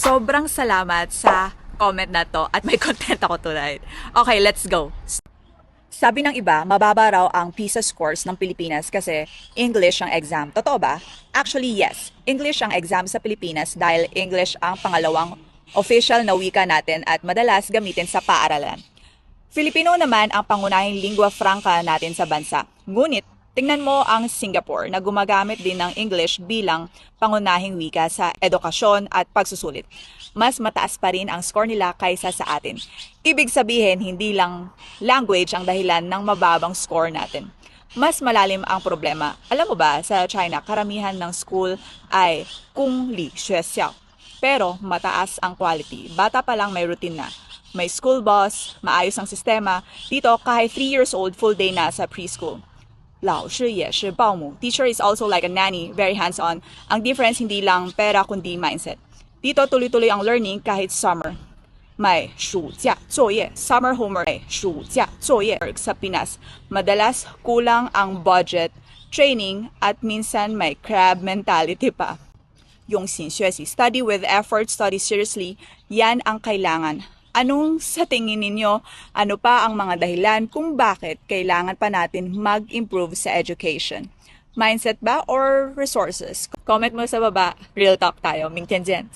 Sobrang salamat sa comment na to at may content ako tonight. Okay, let's go. Sabi ng iba, mababa raw ang PISA scores ng Pilipinas kasi English ang exam. Totoo ba? Actually, yes. English ang exam sa Pilipinas dahil English ang pangalawang official na wika natin at madalas gamitin sa paaralan. Filipino naman ang pangunahing lingua franca natin sa bansa. Ngunit, tingnan mo ang Singapore na gumagamit din ng English bilang pangunahing wika sa edukasyon at pagsusulit. Mas mataas pa rin ang score nila kaysa sa atin. Ibig sabihin, hindi lang language ang dahilan ng mababang score natin. Mas malalim ang problema. Alam mo ba, sa China, karamihan ng school ay kung li xue xiao. Pero mataas ang quality. Bata pa lang may routine na. May school bus, maayos ang sistema. Dito, kahit 3 years old, full day na sa preschool. 老师也是保姆. Teacher is also like a nanny, very hands-on. Ang difference hindi lang pera kundi mindset. Dito tuloy-tuloy ang learning kahit summer. May 暑假作业, summer homework. May 暑假作业. Sa Pinas, madalas kulang ang budget, training, at minsan may crab mentality pa. 用心学习, study with effort, study seriously, yan ang kailangan. Anong sa tingin ninyo, ano pa ang mga dahilan kung bakit kailangan pa natin mag-improve sa education? Mindset ba or resources? Comment mo sa baba. Real talk tayo. 明天见.